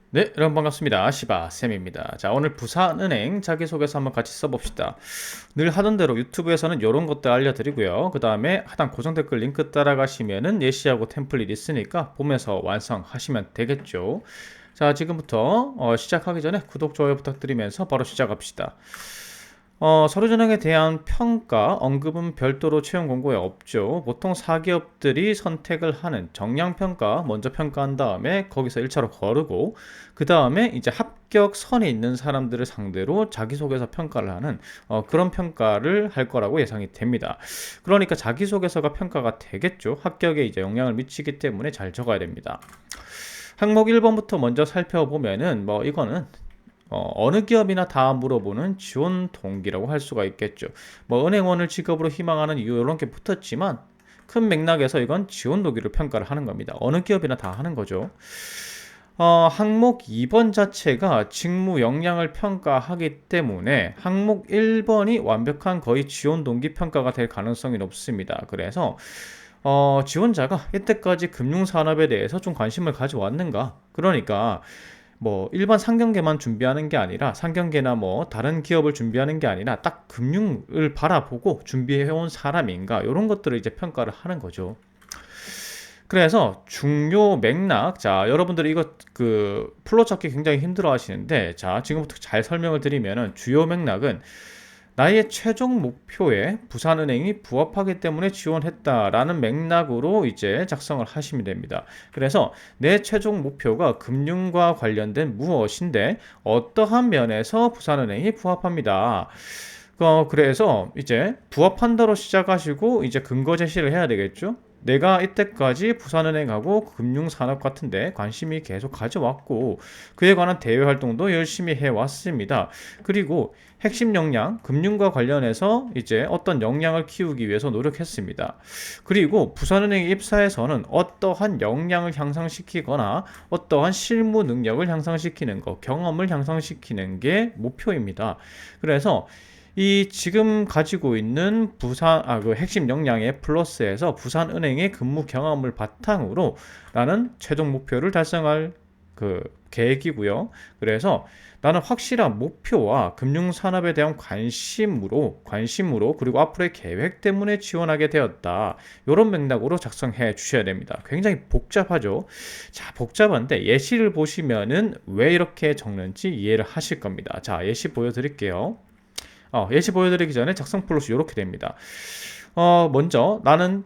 네, 여러분 반갑습니다. 시바쌤입니다. 자, 오늘 부산은행 자기소개서 한번 같이 써봅시다. 늘 하던 대로 유튜브에서는 이런 것들 알려드리고요. 그 다음에 하단 고정 댓글 링크 따라가시면은 예시하고 템플릿 있으니까 보면서 완성하시면 되겠죠. 자, 지금부터 시작하기 전에 구독, 좋아요 부탁드리면서 바로 시작합시다. 서류 전형에 대한 평가, 언급은 별도로 채용 공고에 없죠. 보통 사기업들이 선택을 하는 정량 평가 먼저 평가한 다음에 거기서 1차로 거르고 그 다음에 이제 합격선에 있는 사람들을 상대로 자기소개서 평가를 하는 그런 평가를 할 거라고 예상이 됩니다. 그러니까 자기소개서가 평가가 되겠죠. 합격에 이제 영향을 미치기 때문에 잘 적어야 됩니다. 항목 1번부터 먼저 살펴보면은 뭐 이거는 어느 기업이나 다 물어보는 지원 동기라고 할 수가 있겠죠. 뭐 은행원을 직업으로 희망하는 이유 이런 게 붙었지만 큰 맥락에서 이건 지원 동기를 평가를 하는 겁니다. 어느 기업이나 다 하는 거죠. 항목 2번 자체가 직무 역량을 평가하기 때문에 항목 1번이 완벽한 거의 지원 동기 평가가 될 가능성이 높습니다. 그래서 지원자가 이때까지 금융산업에 대해서 좀 관심을 가져왔는가? 그러니까 뭐 일반 상경계만 준비하는 게 아니라 상경계나 뭐 다른 기업을 준비하는 게 아니라 딱 금융을 바라보고 준비해온 사람인가 이런 것들을 이제 평가를 하는 거죠. 그래서 중요 맥락, 자 여러분들이 이거 그 플로 찾기 굉장히 힘들어 하시는데, 자 지금부터 잘 설명을 드리면은 주요 맥락은 나의 최종 목표에 부산은행이 부합하기 때문에 지원했다라는 맥락으로 이제 작성을 하시면 됩니다. 그래서 내 최종 목표가 금융과 관련된 무엇인데 어떠한 면에서 부산은행이 부합합니다. 그래서 이제 부합한다로 시작하시고 이제 근거 제시를 해야 되겠죠. 내가 이때까지 부산은행하고 금융산업 같은데 관심이 계속 가져왔고 그에 관한 대외 활동도 열심히 해왔습니다. 그리고 핵심 역량, 금융과 관련해서 이제 어떤 역량을 키우기 위해서 노력했습니다. 그리고 부산은행 입사에서는 어떠한 역량을 향상시키거나 어떠한 실무 능력을 향상시키는 것, 경험을 향상시키는 게 목표입니다. 그래서 이 지금 가지고 있는 그 핵심 역량의 플러스에서 부산은행의 근무 경험을 바탕으로 나는 최종 목표를 달성할 그 계획이고요. 그래서 나는 확실한 목표와 금융산업에 대한 관심으로 그리고 앞으로의 계획 때문에 지원하게 되었다. 이런 맥락으로 작성해 주셔야 됩니다. 굉장히 복잡하죠. 자, 복잡한데 예시를 보시면은 왜 이렇게 적는지 이해를 하실 겁니다. 자, 예시 보여드릴게요. 예시 보여드리기 전에 작성 플롯이 이렇게 됩니다. 먼저 나는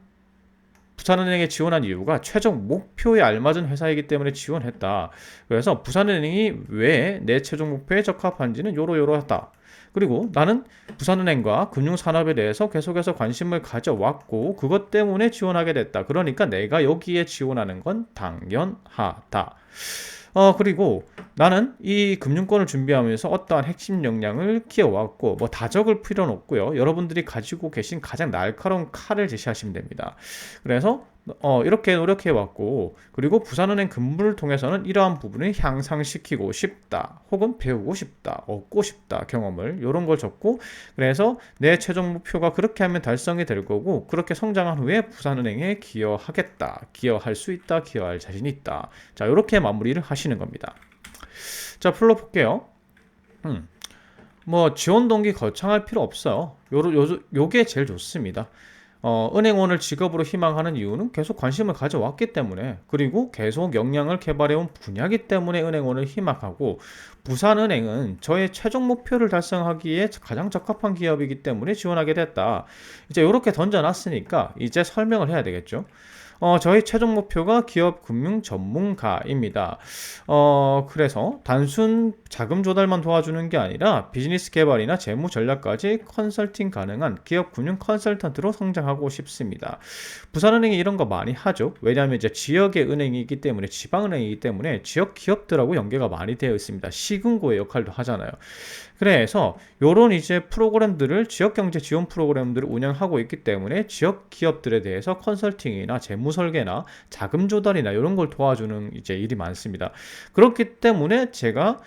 부산은행에 지원한 이유가 최종 목표에 알맞은 회사이기 때문에 지원했다. 그래서 부산은행이 왜 내 최종 목표에 적합한지는 요러요러하다. 그리고 나는 부산은행과 금융산업에 대해서 계속해서 관심을 가져왔고 그것 때문에 지원하게 됐다. 그러니까 내가 여기에 지원하는 건 당연하다. 그리고 나는 이 금융권을 준비하면서 어떠한 핵심 역량을 키워왔고, 뭐 다 적을 필요는 없고요. 여러분들이 가지고 계신 가장 날카로운 칼을 제시하시면 됩니다. 그래서 이렇게 노력해왔고, 그리고 부산은행 근무를 통해서는 이러한 부분을 향상시키고 싶다, 혹은 배우고 싶다, 얻고 싶다 경험을 이런 걸 적고, 그래서 내 최종 목표가 그렇게 하면 달성이 될 거고, 그렇게 성장한 후에 부산은행에 기여하겠다, 기여할 수 있다, 기여할 자신이 있다. 자, 이렇게 마무리를 하시는 겁니다. 자, 풀어볼게요. 뭐 지원 동기 거창할 필요 없어요. 요게 제일 좋습니다. 은행원을 직업으로 희망하는 이유는 계속 관심을 가져왔기 때문에, 그리고 계속 역량을 개발해온 분야이기 때문에 은행원을 희망하고, 부산은행은 저의 최종 목표를 달성하기에 가장 적합한 기업이기 때문에 지원하게 됐다. 이제 이렇게 던져놨으니까 이제 설명을 해야 되겠죠. 저희 최종 목표가 기업 금융 전문가입니다. 그래서 단순 자금 조달만 도와주는 게 아니라 비즈니스 개발이나 재무 전략까지 컨설팅 가능한 기업 금융 컨설턴트로 성장하고 싶습니다. 부산은행이 이런 거 많이 하죠. 왜냐하면 이제 지역의 은행이기 때문에, 지방은행이기 때문에 지역 기업들하고 연계가 많이 되어 있습니다. 시군구의 역할도 하잖아요. 그래서 요런 이제 프로그램들을, 지역 경제 지원 프로그램들을 운영하고 있기 때문에 지역 기업들에 대해서 컨설팅이나 재무 설계나 자금 조달이나 이런 걸 도와주는 이제 일이 많습니다. 그렇기 때문에 제가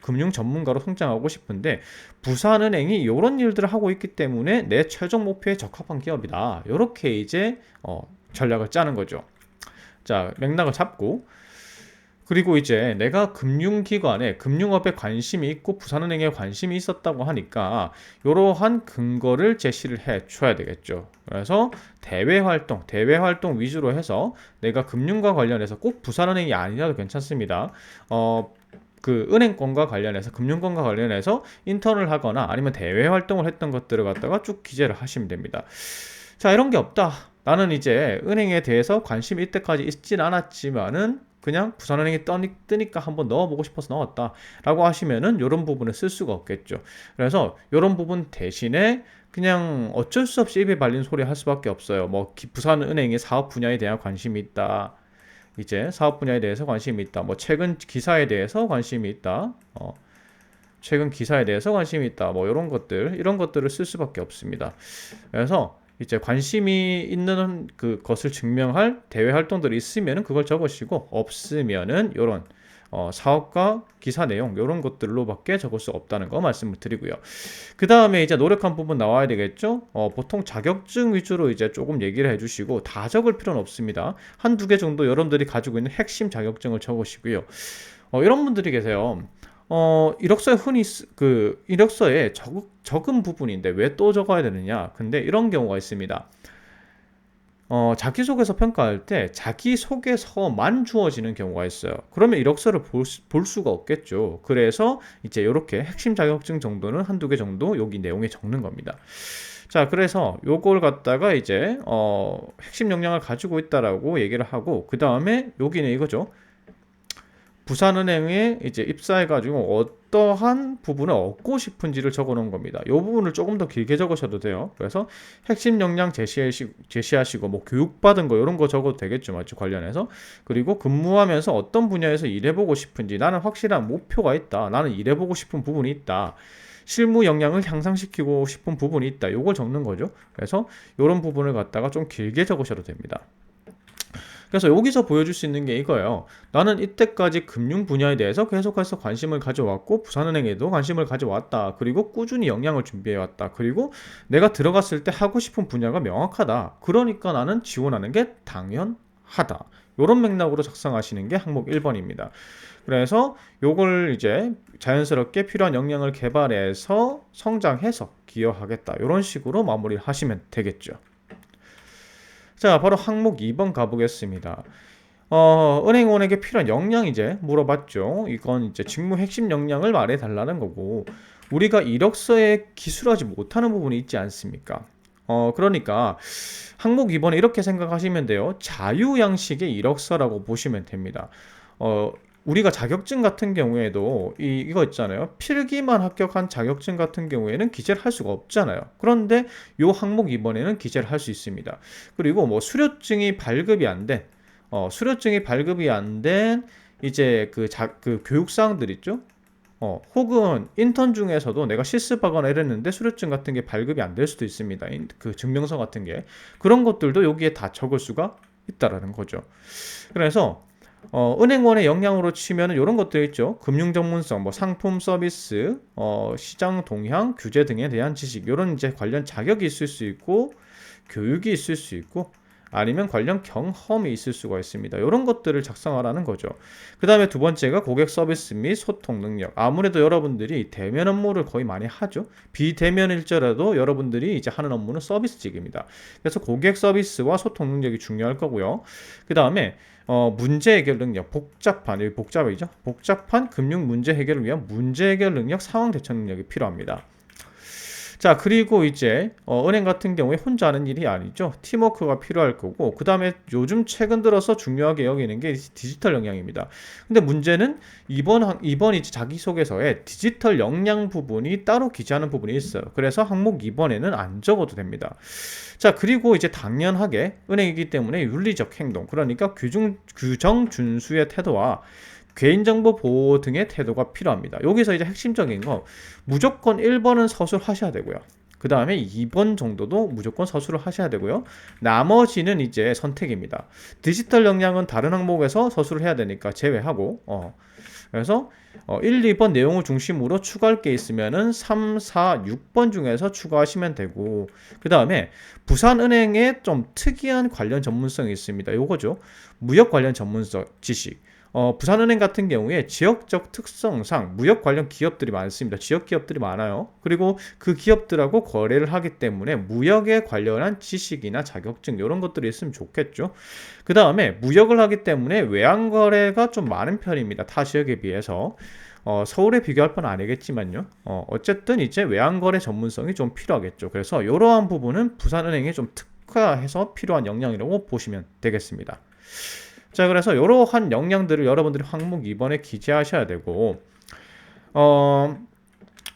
금융 전문가로 성장하고 싶은데, 부산은행이 이런 일들을 하고 있기 때문에 내 최종 목표에 적합한 기업이다. 이렇게 이제 전략을 짜는 거죠. 자, 맥락을 잡고, 그리고 이제 내가 금융기관에 금융업에 관심이 있고 부산은행에 관심이 있었다고 하니까 이러한 근거를 제시를 해 줘야 되겠죠. 그래서 대외 활동 위주로 해서 내가 금융과 관련해서 꼭 부산은행이 아니라도 괜찮습니다. 그 은행권과 관련해서 금융권과 관련해서 인턴을 하거나 아니면 대외 활동을 했던 것들을 갖다가 쭉 기재를 하시면 됩니다. 자, 이런 게 없다. 나는 이제 은행에 대해서 관심이 이때까지 있진 않았지만은 그냥 부산은행이 뜨니까 한번 넣어보고 싶어서 넣었다 라고 하시면은 이런 부분을 쓸 수가 없겠죠. 그래서 이런 부분 대신에 그냥 어쩔 수 없이 입에 발린 소리 할 수밖에 없어요. 뭐 부산은행의 사업 분야에 대한 관심이 있다. 이제 사업 분야에 대해서 관심이 있다. 뭐 최근 기사에 대해서 관심이 있다. 최근 기사에 대해서 관심이 있다. 뭐 이런 것들을 쓸 수밖에 없습니다. 그래서 이제 관심이 있는 그것을 증명할 대외 활동들이 있으면은 그걸 적으시고 없으면은 이런 사업과 기사 내용 이런 것들로밖에 적을 수 없다는 거 말씀을 드리고요. 그 다음에 이제 노력한 부분 나와야 되겠죠. 보통 자격증 위주로 이제 조금 얘기를 해주시고 다 적을 필요는 없습니다. 한두 개 정도 여러분들이 가지고 있는 핵심 자격증을 적으시고요. 이런 분들이 계세요. 이력서에 이력서에 적은 부분인데 왜 또 적어야 되느냐? 근데 이런 경우가 있습니다. 자기소개서 평가할 때 자기소개서만 주어지는 경우가 있어요. 그러면 이력서를 볼 수가 없겠죠. 그래서 이제 이렇게 핵심 자격증 정도는 한두 개 정도 여기 내용에 적는 겁니다. 자, 그래서 요걸 갖다가 이제 핵심 역량을 가지고 있다라고 얘기를 하고 그 다음에 여기는 이거죠. 부산은행에 이제 입사해가지고 어떠한 부분을 얻고 싶은지를 적어 놓은 겁니다. 이 부분을 조금 더 길게 적으셔도 돼요. 그래서 핵심 역량 제시하시고 뭐 교육받은 거 이런 거 적어도 되겠죠. 맞죠? 관련해서. 그리고 근무하면서 어떤 분야에서 일해보고 싶은지 나는 확실한 목표가 있다. 나는 일해보고 싶은 부분이 있다. 실무 역량을 향상시키고 싶은 부분이 있다. 요걸 적는 거죠. 그래서 이런 부분을 갖다가 좀 길게 적으셔도 됩니다. 그래서 여기서 보여줄 수 있는 게 이거예요. 나는 이때까지 금융 분야에 대해서 계속해서 관심을 가져왔고 부산은행에도 관심을 가져왔다. 그리고 꾸준히 역량을 준비해왔다. 그리고 내가 들어갔을 때 하고 싶은 분야가 명확하다. 그러니까 나는 지원하는 게 당연하다. 이런 맥락으로 작성하시는 게 항목 1번입니다. 그래서 요걸 이제 자연스럽게 필요한 역량을 개발해서 성장해서 기여하겠다. 이런 식으로 마무리를 하시면 되겠죠. 자, 바로 항목 2번 가보겠습니다. 은행원에게 필요한 역량 이제 물어봤죠. 이건 이제 직무 핵심 역량을 말해달라는 거고, 우리가 이력서에 기술하지 못하는 부분이 있지 않습니까? 그러니까 항목 2번에 이렇게 생각하시면 돼요. 자유 양식의 이력서라고 보시면 됩니다. 우리가 자격증 같은 경우에도 이거 있잖아요. 필기만 합격한 자격증 같은 경우에는 기재를 할 수가 없잖아요. 그런데 요 항목 2번에는 기재를 할 수 있습니다. 그리고 뭐 수료증이 발급이 안 된, 이제 그 교육사항들 있죠. 혹은 인턴 중에서도 내가 실습하거나 이랬는데 수료증 같은 게 발급이 안 될 수도 있습니다. 그 증명서 같은 게. 그런 것들도 여기에 다 적을 수가 있다라는 거죠. 그래서 은행원의 역량으로 치면 이런 것들 있죠. 금융 전문성, 뭐 상품 서비스, 시장 동향, 규제 등에 대한 지식, 이런 이제 관련 자격이 있을 수 있고, 교육이 있을 수 있고, 아니면 관련 경험이 있을 수가 있습니다. 이런 것들을 작성하라는 거죠. 그 다음에 두 번째가 고객 서비스 및 소통 능력. 아무래도 여러분들이 대면 업무를 거의 많이 하죠. 비대면일지라도 여러분들이 이제 하는 업무는 서비스직입니다. 그래서 고객 서비스와 소통 능력이 중요할 거고요. 그 다음에 문제 해결 능력, 여기 복잡한 금융 문제 해결을 위한 문제 해결 능력, 상황 대처 능력이 필요합니다. 자, 그리고 이제 은행 같은 경우에 혼자 하는 일이 아니죠. 팀워크가 필요할 거고, 그 다음에 요즘 최근 들어서 중요하게 여기는 게 디지털 역량입니다. 근데 문제는 이번 이제 자기소개서에 디지털 역량 부분이 따로 기재하는 부분이 있어요. 그래서 항목 2번에는 안 적어도 됩니다. 자, 그리고 이제 당연하게 은행이기 때문에 윤리적 행동, 그러니까 규정 준수의 태도와 개인정보 보호 등의 태도가 필요합니다. 여기서 이제 핵심적인 거 무조건 1번은 서술하셔야 되고요. 그 다음에 2번 정도도 무조건 서술을 하셔야 되고요. 나머지는 이제 선택입니다. 디지털 역량은 다른 항목에서 서술을 해야 되니까 제외하고 그래서 1, 2번 내용을 중심으로 추가할 게 있으면은 3, 4, 6번 중에서 추가하시면 되고, 그 다음에 부산은행에 좀 특이한 관련 전문성이 있습니다. 요거죠. 무역 관련 전문성 지식. 부산은행 같은 경우에 지역적 특성상 무역 관련 기업들이 많습니다. 지역 기업들이 많아요. 그리고 그 기업들하고 거래를 하기 때문에 무역에 관련한 지식이나 자격증 이런 것들이 있으면 좋겠죠. 그 다음에 무역을 하기 때문에 외환 거래가 좀 많은 편입니다. 타 지역에 비해서. 서울에 비교할 건 아니겠지만요. 어쨌든 이제 외환거래 전문성이 좀 필요하겠죠. 그래서 이러한 부분은 부산은행에 좀 특화해서 필요한 역량이라고 보시면 되겠습니다. 자, 그래서 이러한 역량들을 여러분들이 항목 2번에 기재하셔야 되고, 어,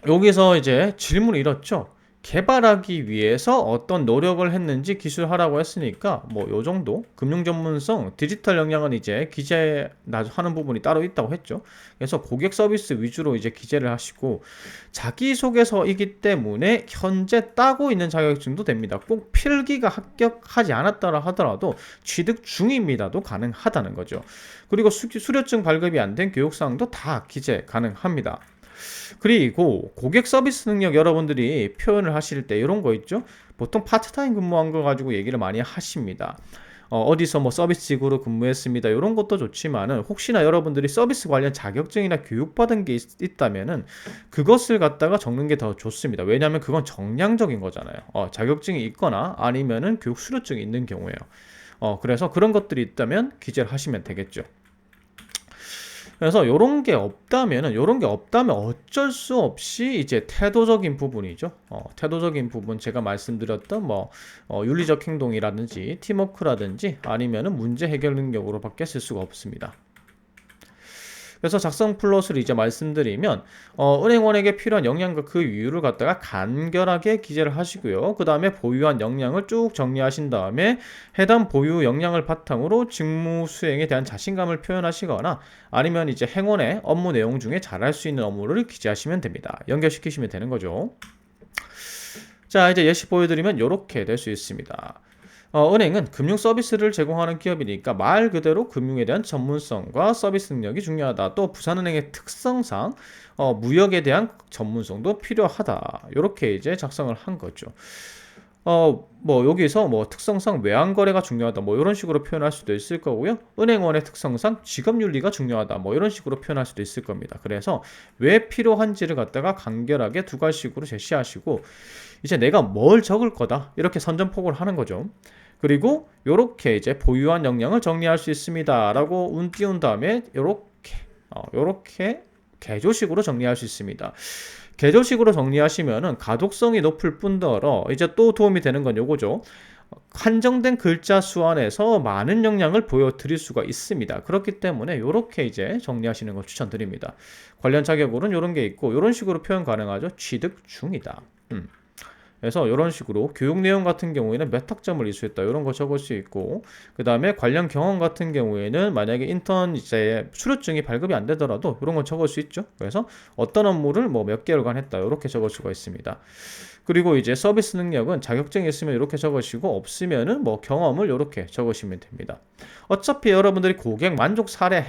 여기서 이제 질문이 이렇죠. 개발하기 위해서 어떤 노력을 했는지 기술하라고 했으니까 뭐 요 정도 금융 전문성 디지털 역량은 이제 기재하는 부분이 따로 있다고 했죠. 그래서 고객 서비스 위주로 이제 기재를 하시고 자기소개서이기 때문에 현재 따고 있는 자격증도 됩니다. 꼭 필기가 합격하지 않았다라 하더라도 취득 중입니다도 가능하다는 거죠. 그리고 수료증 발급이 안 된 교육사항도 다 기재 가능합니다. 그리고 고객 서비스 능력 여러분들이 표현을 하실 때 이런 거 있죠? 보통 파트타임 근무한 거 가지고 얘기를 많이 하십니다. 어디서 뭐 서비스직으로 근무했습니다. 이런 것도 좋지만은 혹시나 여러분들이 서비스 관련 자격증이나 교육받은 게 있다면은 그것을 갖다가 적는 게 더 좋습니다. 왜냐하면 그건 정량적인 거잖아요. 자격증이 있거나 아니면은 교육 수료증이 있는 경우에요. 그래서 그런 것들이 있다면 기재를 하시면 되겠죠. 그래서 요런 게 없다면은 요런 게 없다면 어쩔 수 없이 이제 태도적인 부분이죠. 태도적인 부분 제가 말씀드렸던 뭐 윤리적 행동이라든지 팀워크라든지 아니면은 문제 해결 능력으로밖에 쓸 수가 없습니다. 그래서 작성 플롯을 이제 말씀드리면 은행원에게 필요한 역량과 그 이유를 갖다가 간결하게 기재를 하시고요. 그 다음에 보유한 역량을 쭉 정리하신 다음에 해당 보유 역량을 바탕으로 직무 수행에 대한 자신감을 표현하시거나 아니면 이제 행원의 업무 내용 중에 잘할 수 있는 업무를 기재하시면 됩니다. 연결시키시면 되는 거죠. 자, 이제 예시 보여드리면 이렇게 될 수 있습니다. 은행은 금융 서비스를 제공하는 기업이니까 말 그대로 금융에 대한 전문성과 서비스 능력이 중요하다. 또 부산은행의 특성상 무역에 대한 전문성도 필요하다. 이렇게 이제 작성을 한 거죠. 뭐 여기서 뭐 특성상 외환거래가 중요하다. 뭐 이런 식으로 표현할 수도 있을 거고요. 은행원의 특성상 직업윤리가 중요하다. 뭐 이런 식으로 표현할 수도 있을 겁니다. 그래서 왜 필요한지를 갖다가 간결하게 두 가지식으로 제시하시고 이제 내가 뭘 적을 거다. 이렇게 선전포고를 하는 거죠. 그리고 요렇게 이제 보유한 역량을 정리할 수 있습니다. 라고 운 띄운 다음에 요렇게 개조식으로 정리할 수 있습니다. 개조식으로 정리하시면은 가독성이 높을 뿐더러 이제 또 도움이 되는 건 요거죠. 한정된 글자 수 안에서 많은 역량을 보여드릴 수가 있습니다. 그렇기 때문에 이렇게 이제 정리하시는 걸 추천드립니다. 관련 자격으로는 이런 게 있고 이런 식으로 표현 가능하죠. 취득 중이다. 그래서 이런 식으로 교육 내용 같은 경우에는 몇 학점을 이수했다 이런 거 적을 수 있고 그 다음에 관련 경험 같은 경우에는 만약에 인턴 이제 수료증이 발급이 안 되더라도 이런 거 적을 수 있죠. 그래서 어떤 업무를 뭐 몇 개월간 했다 이렇게 적을 수가 있습니다. 그리고 이제 서비스 능력은 자격증이 있으면 이렇게 적으시고 없으면은 뭐 경험을 이렇게 적으시면 됩니다. 어차피 여러분들이 고객 만족 사례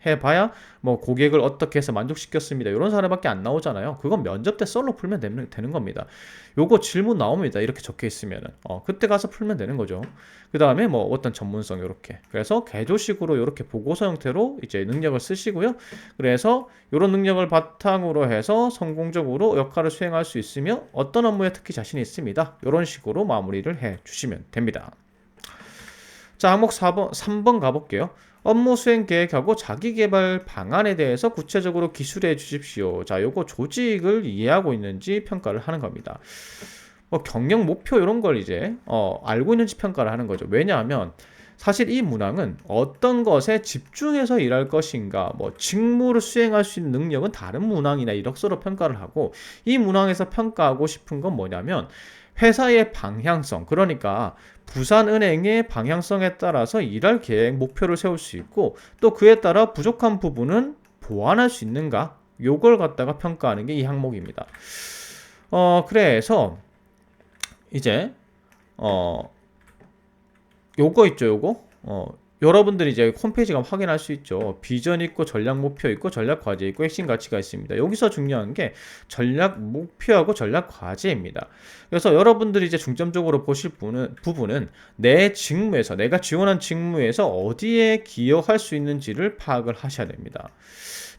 해봐야 뭐 고객을 어떻게 해서 만족시켰습니다. 이런 사례밖에 안 나오잖아요. 그건 면접 때 썰로 풀면 되는 겁니다. 요거 질문 나옵니다. 이렇게 적혀 있으면은 그때 가서 풀면 되는 거죠. 그 다음에 뭐 어떤 전문성 이렇게 그래서 개조식으로 이렇게 보고서 형태로 이제 능력을 쓰시고요. 그래서 이런 능력을 바탕으로 해서 성공적으로 역할을 수행할 수 있으며 어떤 업무에 특히 자신이 있습니다. 이런 식으로 마무리를 해 주시면 됩니다. 자, 항목 3번 가볼게요. 업무 수행 계획하고 자기개발 방안에 대해서 구체적으로 기술해 주십시오. 자, 요거 조직을 이해하고 있는지 평가를 하는 겁니다. 경영 목표 이런 걸 이제 알고 있는지 평가를 하는 거죠. 왜냐하면 사실 이 문항은 어떤 것에 집중해서 일할 것인가, 뭐 직무를 수행할 수 있는 능력은 다른 문항이나 이력서로 평가를 하고 이 문항에서 평가하고 싶은 건 뭐냐면 회사의 방향성, 그러니까 부산은행의 방향성에 따라서 일할 계획, 목표를 세울 수 있고 또 그에 따라 부족한 부분은 보완할 수 있는가? 요걸 갖다가 평가하는 게 이 항목입니다. 그래서 이제 요거 있죠, 요거. 여러분들이 이제 홈페이지 가면 확인할 수 있죠. 비전 있고 전략 목표 있고 전략 과제 있고 핵심 가치가 있습니다. 여기서 중요한 게 전략 목표하고 전략 과제입니다. 그래서 여러분들이 이제 중점적으로 보실 부분은 내 직무에서 내가 지원한 직무에서 어디에 기여할 수 있는지를 파악을 하셔야 됩니다.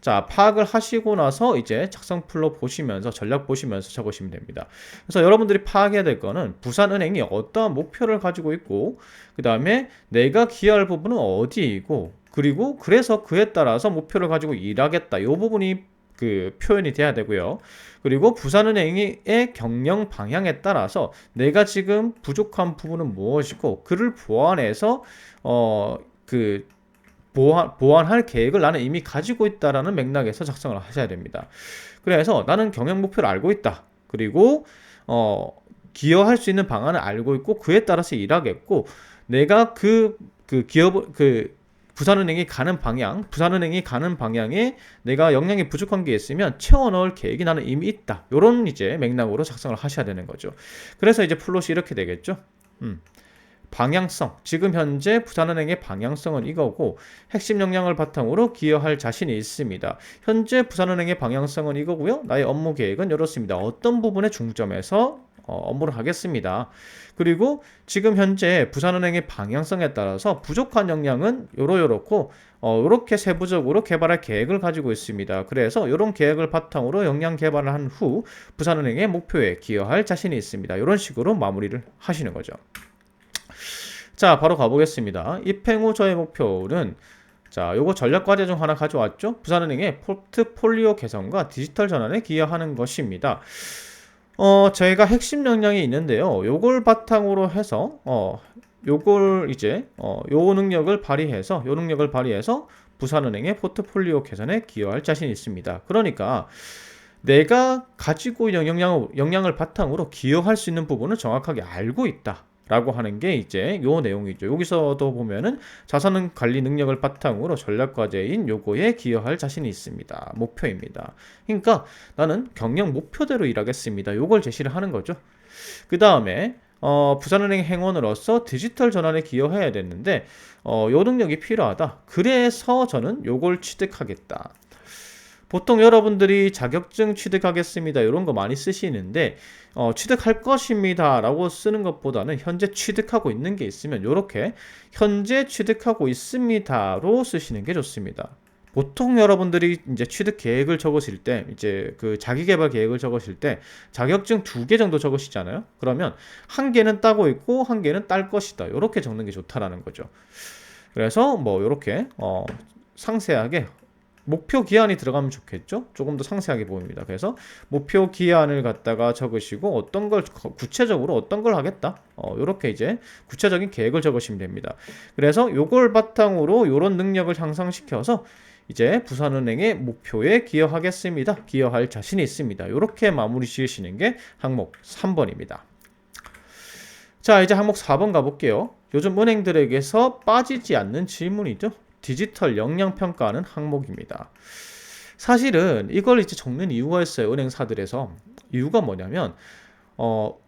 자, 파악을 하시고 나서 이제 작성 플로 보시면서 전략 보시면서 적으시면 됩니다. 그래서 여러분들이 파악해야 될 거는 부산은행이 어떠한 목표를 가지고 있고 그 다음에 내가 기여할 부분은 어디이고 그리고 그래서 그에 따라서 목표를 가지고 일하겠다. 이 부분이 그 표현이 돼야 되고요. 그리고 부산은행의 경영 방향에 따라서 내가 지금 부족한 부분은 무엇이고 그를 보완해서 그 보완할 계획을 나는 이미 가지고 있다라는 맥락에서 작성을 하셔야 됩니다. 그래서 나는 경영 목표를 알고 있다. 그리고 기여할 수 있는 방안을 알고 있고 그에 따라서 일하겠고 내가 부산은행이 가는 방향에 내가 역량이 부족한 게 있으면 채워 넣을 계획이 나는 이미 있다. 요런 이제 맥락으로 작성을 하셔야 되는 거죠. 그래서 이제 플롯이 이렇게 되겠죠. 방향성, 지금 현재 부산은행의 방향성은 이거고 핵심 역량을 바탕으로 기여할 자신이 있습니다. 현재 부산은행의 방향성은 이거고요. 나의 업무 계획은 이렇습니다. 어떤 부분에 중점해서 업무를 하겠습니다. 그리고 지금 현재 부산은행의 방향성에 따라서 부족한 역량은 요렇고 이렇게 세부적으로 개발할 계획을 가지고 있습니다. 그래서 이런 계획을 바탕으로 역량 개발을 한 후 부산은행의 목표에 기여할 자신이 있습니다. 이런 식으로 마무리를 하시는 거죠. 자, 바로 가보겠습니다. 입행 후 저의 목표는 자, 요거 전략 과제 중 하나 가져왔죠? 부산은행의 포트폴리오 개선과 디지털 전환에 기여하는 것입니다. 저희가 핵심 역량이 있는데요. 요걸 바탕으로 해서 요걸 이제 요 능력을 발휘해서 부산은행의 포트폴리오 개선에 기여할 자신이 있습니다. 그러니까 내가 가지고 있는 역량을 바탕으로 기여할 수 있는 부분을 정확하게 알고 있다. 라고 하는 게 이제 요 내용이죠. 여기서도 보면은 자산 관리 능력을 바탕으로 전략 과제인 요거에 기여할 자신이 있습니다. 목표입니다. 그러니까 나는 경영 목표대로 일하겠습니다. 요걸 제시를 하는 거죠. 그 다음에 부산은행 행원으로서 디지털 전환에 기여해야 되는데 요 능력이 필요하다. 그래서 저는 요걸 취득하겠다. 보통 여러분들이 자격증 취득하겠습니다. 이런 거 많이 쓰시는데 취득할 것입니다 라고 쓰는 것보다는 현재 취득하고 있는 게 있으면 이렇게 현재 취득하고 있습니다로 쓰시는 게 좋습니다. 보통 여러분들이 이제 취득 계획을 적으실 때 이제 그 자기개발 계획을 적으실 때 자격증 2개 정도 적으시잖아요. 그러면 한 개는 따고 있고 한 개는 딸 것이다. 이렇게 적는 게 좋다라는 거죠. 그래서 뭐 이렇게 상세하게 목표 기한이 들어가면 좋겠죠? 조금 더 상세하게 보입니다. 그래서 목표 기한을 갖다가 적으시고 어떤 걸 구체적으로 어떤 걸 하겠다. 이렇게 이제 구체적인 계획을 적으시면 됩니다. 그래서 요걸 바탕으로 요런 능력을 향상시켜서 이제 부산은행의 목표에 기여하겠습니다. 기여할 자신이 있습니다. 이렇게 마무리 지으시는 게 항목 3번입니다. 자, 이제 항목 4번 가볼게요. 요즘 은행들에게서 빠지지 않는 질문이죠. 디지털 역량 평가하는 항목입니다. 사실은 이걸 이제 적는 이유가 있어요. 은행사들에서. 이유가 뭐냐면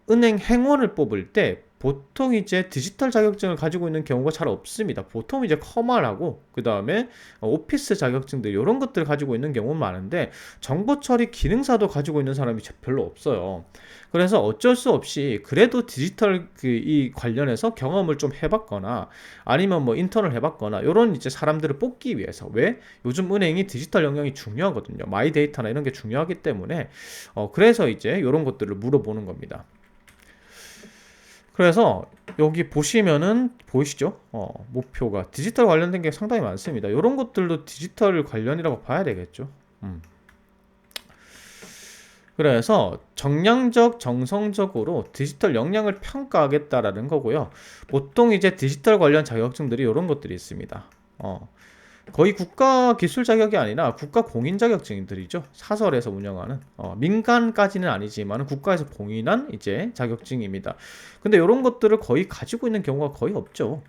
은행 행원을 뽑을 때 보통 이제 디지털 자격증을 가지고 있는 경우가 잘 없습니다. 보통 이제 커말하고 그 다음에 오피스 자격증들 이런 것들을 가지고 있는 경우는 많은데 정보 처리 기능사도 가지고 있는 사람이 별로 없어요. 그래서 어쩔 수 없이 그래도 디지털 이 관련해서 경험을 좀 해봤거나 아니면 뭐 인턴을 해봤거나 이런 이제 사람들을 뽑기 위해서 왜 요즘 은행이 디지털 역량이 중요하거든요. 마이 데이터나 이런 게 중요하기 때문에 그래서 이제 이런 것들을 물어보는 겁니다. 그래서 여기 보시면은 보이시죠? 목표가 디지털 관련된 게 상당히 많습니다. 이런 것들도 디지털 관련이라고 봐야 되겠죠. 그래서 정성적으로 디지털 역량을 평가하겠다라는 거고요. 보통 이제 디지털 관련 자격증들이 이런 것들이 있습니다. 거의 국가 기술 자격이 아니라 국가 공인 자격증들이죠. 사설에서 운영하는 민간까지는 아니지만 국가에서 공인한 이제 자격증입니다. 근데 이런 것들을 거의 가지고 있는 경우가 거의 없죠.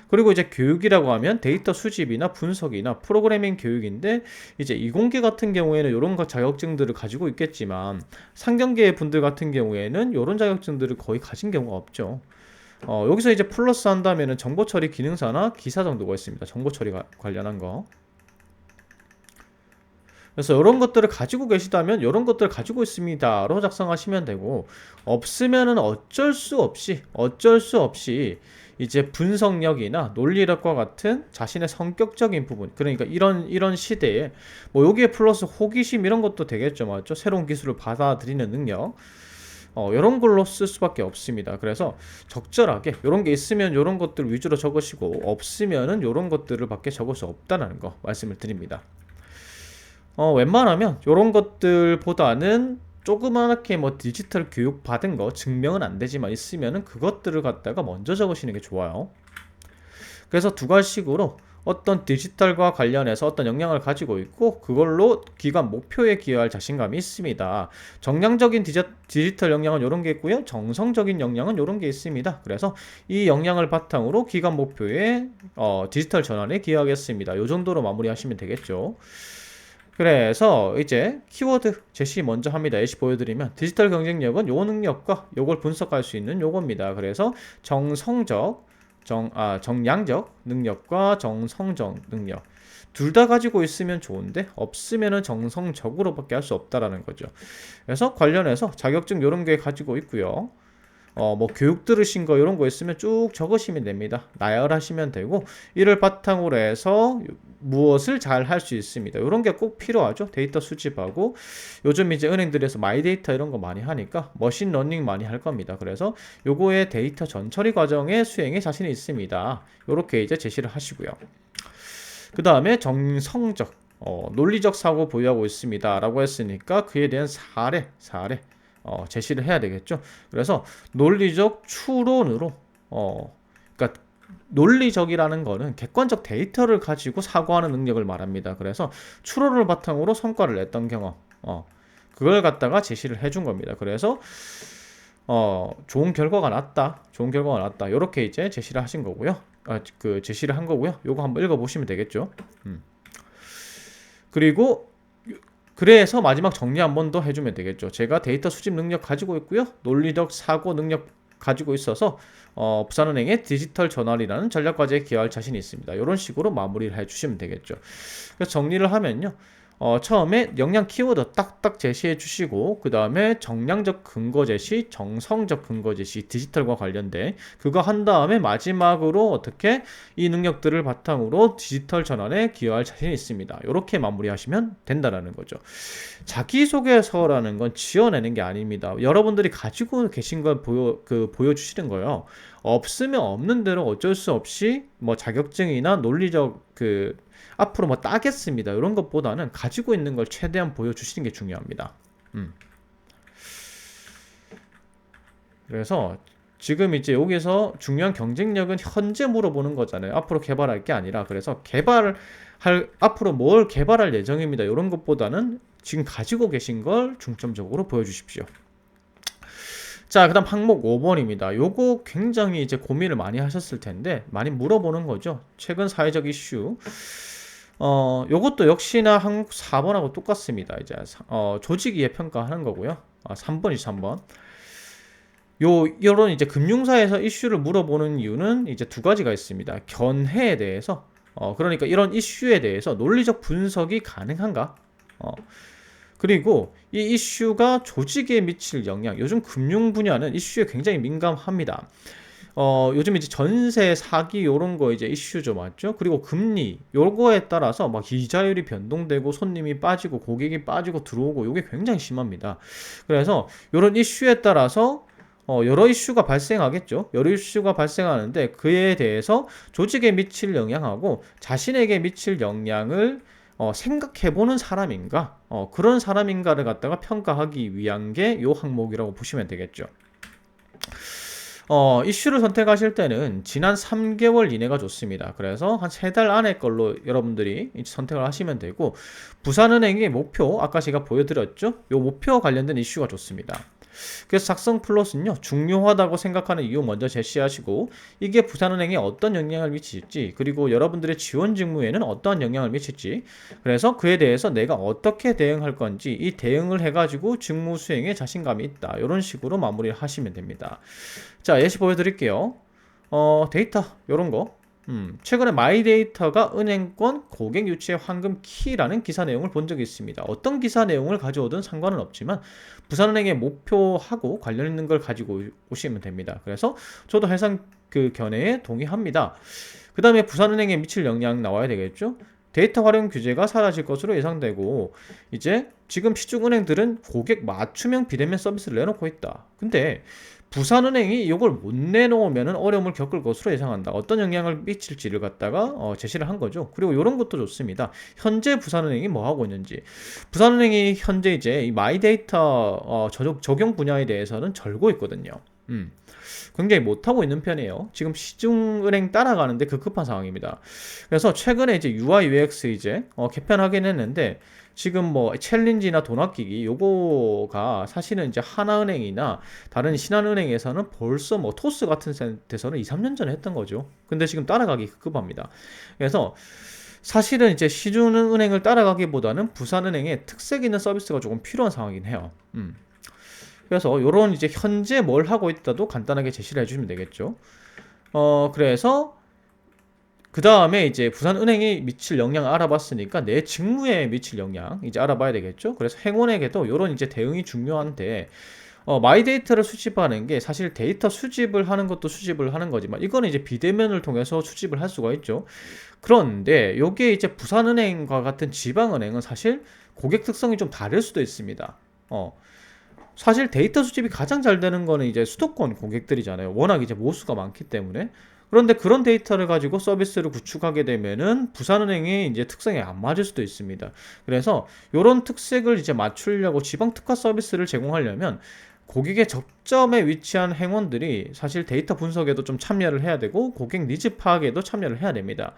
그리고 이제 교육이라고 하면 데이터 수집이나 분석이나 프로그래밍 교육인데 이제 이공계 같은 경우에는 이런 자격증들을 가지고 있겠지만 상경계 분들 같은 경우에는 이런 자격증들을 거의 가진 경우가 없죠. 여기서 이제 플러스 한다면은 정보 처리 기능사나 기사 정도가 있습니다. 정보 처리 관련한 거. 그래서 이런 것들을 가지고 계시다면 이런 것들을 가지고 있습니다로 작성하시면 되고, 없으면은 어쩔 수 없이 이제 분석력이나 논리력과 같은 자신의 성격적인 부분, 그러니까 이런 시대에 뭐 여기에 플러스 호기심 이런 것도 되겠죠, 맞죠? 새로운 기술을 받아들이는 능력, 이런 걸로 쓸 수밖에 없습니다. 그래서 적절하게 이런 게 있으면 이런 것들 위주로 적으시고, 없으면은 이런 것들을 밖에 적을 수 없다는 거 말씀을 드립니다. 웬만하면 이런 것들보다는 조그맣게 뭐 디지털 교육 받은 거 증명은 안 되지만 있으면은 그것들을 갖다가 먼저 적으시는 게 좋아요. 그래서 두 가지식으로 어떤 디지털과 관련해서 어떤 역량을 가지고 있고 그걸로 기관 목표에 기여할 자신감이 있습니다. 정량적인 디지털 역량은 이런 게 있고요. 정성적인 역량은 이런 게 있습니다. 그래서 이 역량을 바탕으로 기관 목표에 디지털 전환에 기여하겠습니다. 이 정도로 마무리하시면 되겠죠. 그래서 이제 키워드 제시 먼저 합니다. 예시 보여드리면 디지털 경쟁력은 요 능력과 요걸 분석할 수 있는 요겁니다. 그래서 정량적 능력과 정성적 능력 둘 다 가지고 있으면 좋은데 없으면은 정성적으로밖에 할 수 없다라는 거죠. 그래서 관련해서 자격증 요런 게 가지고 있고요. 뭐 교육 들으신 거 이런 거 있으면 쭉 적으시면 됩니다. 나열하시면 되고 이를 바탕으로 해서 무엇을 잘 할 수 있습니다. 이런 게 꼭 필요하죠. 데이터 수집하고 요즘 이제 은행들에서 마이데이터 이런 거 많이 하니까 머신러닝 많이 할 겁니다. 그래서 요거의 데이터 전처리 과정의 수행에 자신이 있습니다. 요렇게 이제 제시를 하시고요. 그 다음에 정성적 논리적 사고 보유하고 있습니다 라고 했으니까 그에 대한 사례 제시를 해야 되겠죠. 그래서 논리적 추론으로 그러니까 논리적이라는 거는 객관적 데이터를 가지고 사고하는 능력을 말합니다. 그래서 추론을 바탕으로 성과를 냈던 경험 그걸 갖다가 제시를 해준 겁니다. 그래서 좋은 결과가 났다 이렇게 이제 제시를 하신 거고요. 제시를 한 거고요. 요거 한번 읽어보시면 되겠죠. 그리고 그래서 마지막 정리 한 번 더 해주면 되겠죠. 제가 데이터 수집 능력 가지고 있고요. 논리적 사고 능력 가지고 있어서 부산은행의 디지털 전환이라는 전략과제에 기여할 자신이 있습니다. 이런 식으로 마무리를 해주시면 되겠죠. 그래서 정리를 하면요. 처음에 역량 키워드 딱딱 제시해 주시고 그 다음에 정량적 근거 제시, 정성적 근거 제시, 디지털과 관련된 그거 한 다음에 마지막으로 어떻게 이 능력들을 바탕으로 디지털 전환에 기여할 자신이 있습니다. 이렇게 마무리하시면 된다라는 거죠. 자기소개서라는 건 지어내는 게 아닙니다. 여러분들이 가지고 계신 걸 보여주시는 거예요. 없으면 없는 대로 어쩔 수 없이 뭐 자격증이나 논리적 앞으로 뭐 따겠습니다. 이런 것보다는 가지고 있는 걸 최대한 보여주시는 게 중요합니다. 그래서 지금 이제 여기서 중요한 경쟁력은 현재 물어보는 거잖아요. 앞으로 개발할 게 아니라. 그래서 앞으로 뭘 개발할 예정입니다. 이런 것보다는 지금 가지고 계신 걸 중점적으로 보여주십시오. 자, 그 다음 항목 5번입니다. 요거 굉장히 이제 고민을 많이 하셨을 텐데 많이 물어보는 거죠. 최근 사회적 이슈. 요것도 역시나 항목 4번하고 똑같습니다. 이제 조직 이해 평가하는 거고요. 3번이죠, 3번. 요런 이제 금융사에서 이슈를 물어보는 이유는 이제 두 가지가 있습니다. 견해에 대해서 그러니까 이런 이슈에 대해서 논리적 분석이 가능한가? 그리고 이 이슈가 조직에 미칠 영향, 요즘 금융 분야는 이슈에 굉장히 민감합니다. 요즘 이제 전세 사기 요런 거 이제 이슈죠, 맞죠? 그리고 금리 요거에 따라서 막 이자율이 변동되고 손님이 빠지고 고객이 빠지고 들어오고 요게 굉장히 심합니다. 그래서 요런 이슈에 따라서 여러 이슈가 발생하겠죠. 여러 이슈가 발생하는데 그에 대해서 조직에 미칠 영향하고 자신에게 미칠 영향을 생각해보는 사람인가 그런 사람인가를 갖다가 평가하기 위한 게 요 항목이라고 보시면 되겠죠. 이슈를 선택하실 때는 지난 3개월 이내가 좋습니다. 그래서 한 3달 안에 걸로 여러분들이 선택을 하시면 되고 부산은행의 목표 아까 제가 보여드렸죠. 요 목표 관련된 이슈가 좋습니다. 그래서 작성 플롯은요 중요하다고 생각하는 이유 먼저 제시하시고 이게 부산은행에 어떤 영향을 미칠지 그리고 여러분들의 지원 직무에는 어떠한 영향을 미칠지 그래서 그에 대해서 내가 어떻게 대응할 건지 이 대응을 해가지고 직무 수행에 자신감이 있다 이런 식으로 마무리를 하시면 됩니다. 자, 예시 보여드릴게요. 데이터 요런 거. 최근에 마이데이터가 은행권 고객 유치의 황금 키라는 기사 내용을 본 적이 있습니다. 어떤 기사 내용을 가져오든 상관은 없지만 부산은행의 목표하고 관련 있는 걸 가지고 오시면 됩니다. 그래서 저도 해상 그 견해에 동의합니다. 그 다음에 부산은행에 미칠 영향 나와야 되겠죠? 데이터 활용 규제가 사라질 것으로 예상되고 이제 지금 시중은행들은 고객 맞춤형 비대면 서비스를 내놓고 있다. 근데 부산은행이 이걸 못 내놓으면 어려움을 겪을 것으로 예상한다. 어떤 영향을 미칠지를 갖다가 제시를 한 거죠. 그리고 이런 것도 좋습니다. 현재 부산은행이 뭐 하고 있는지. 부산은행이 현재 이제 이 마이데이터 적용 분야에 대해서는 절고 있거든요. 굉장히 못하고 있는 편이에요. 지금 시중은행 따라가는데 급급한 상황입니다. 그래서 최근에 이제 UI UX 이제 개편하긴 했는데 지금 뭐 챌린지나 돈 아끼기 요거가 사실은 이제 하나은행이나 다른 신한은행에서는 벌써 뭐 토스 같은 데서는 2, 3년 전에 했던 거죠. 근데 지금 따라가기 급급합니다. 그래서 사실은 이제 시중은행을 따라가기보다는 부산은행의 특색 있는 서비스가 조금 필요한 상황이긴 해요. 그래서 요런 이제 현재 뭘 하고 있다도 간단하게 제시를 해주시면 되겠죠. 그래서 그 다음에 이제 부산은행이 미칠 영향 알아봤으니까 내 직무에 미칠 영향 이제 알아봐야 되겠죠. 그래서 행원에게도 요런 이제 대응이 중요한데 마이데이터를 수집하는 게 사실 데이터 수집을 하는 것도 수집을 하는 거지만 이거는 이제 비대면을 통해서 수집을 할 수가 있죠. 그런데 요게 이제 부산은행과 같은 지방은행은 사실 고객 특성이 좀 다를 수도 있습니다. 사실 데이터 수집이 가장 잘 되는 거는 이제 수도권 고객들이잖아요. 워낙 이제 모수가 많기 때문에. 그런데 그런 데이터를 가지고 서비스를 구축하게 되면은 부산은행이 이제 특성에 안 맞을 수도 있습니다. 그래서 이런 특색을 이제 맞추려고 지방 특화 서비스를 제공하려면 고객의 접점에 위치한 행원들이 사실 데이터 분석에도 좀 참여를 해야 되고 고객 니즈 파악에도 참여를 해야 됩니다.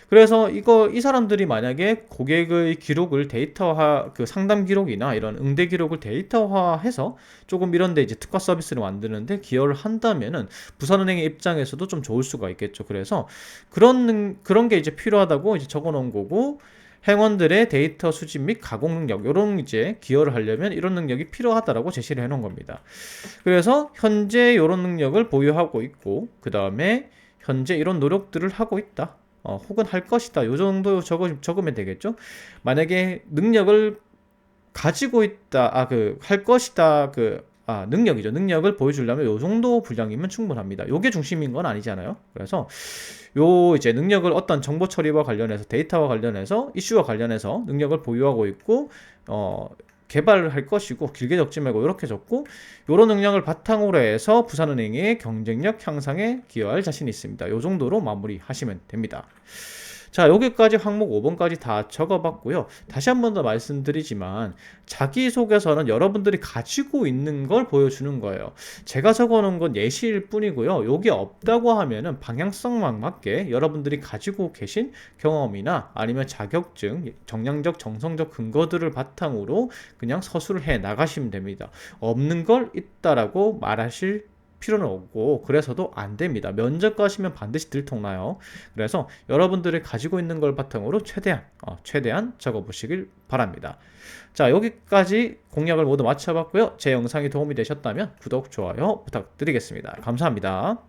그래서 이 사람들이 만약에 고객의 기록을 데이터화, 그 상담 기록이나 이런 응대 기록을 데이터화해서 조금 이런데 이제 특화 서비스를 만드는데 기여를 한다면은 부산은행의 입장에서도 좀 좋을 수가 있겠죠. 그래서 그런 게 이제 필요하다고 이제 적어 놓은 거고, 행원들의 데이터 수집 및 가공 능력, 요런 이제 기여를 하려면 이런 능력이 필요하다라고 제시를 해 놓은 겁니다. 그래서 현재 이런 능력을 보유하고 있고, 그 다음에 현재 이런 노력들을 하고 있다. 혹은 할 것이다. 요 정도 적으면 되겠죠. 만약에 능력을 가지고 있다. 할 것이다. 능력이죠. 능력을 보여주려면 요 정도 분량이면 충분합니다. 요게 중심인 건 아니잖아요. 그래서 요 이제 능력을 어떤 정보 처리와 관련해서 데이터와 관련해서 이슈와 관련해서 능력을 보유하고 있고 개발을 할 것이고 길게 적지 말고 이렇게 적고 요런 능력을 바탕으로 해서 부산은행의 경쟁력 향상에 기여할 자신이 있습니다. 요 정도로 마무리하시면 됩니다. 자, 여기까지 항목 5번까지 다 적어봤고요. 다시 한 번 더 말씀드리지만 자기소개서는 여러분들이 가지고 있는 걸 보여주는 거예요. 제가 적어놓은 건 예시일 뿐이고요. 여기 없다고 하면은 방향성만 맞게 여러분들이 가지고 계신 경험이나 아니면 자격증, 정량적, 정성적 근거들을 바탕으로 그냥 서술을 해 나가시면 됩니다. 없는 걸 있다라고 말하실 필요는 없고 그래서도 안 됩니다. 면접 가시면 반드시 들통나요. 그래서 여러분들이 가지고 있는 걸 바탕으로 최대한 적어보시길 바랍니다. 자, 여기까지 공략을 모두 마쳐봤고요. 제 영상이 도움이 되셨다면 구독, 좋아요 부탁드리겠습니다. 감사합니다.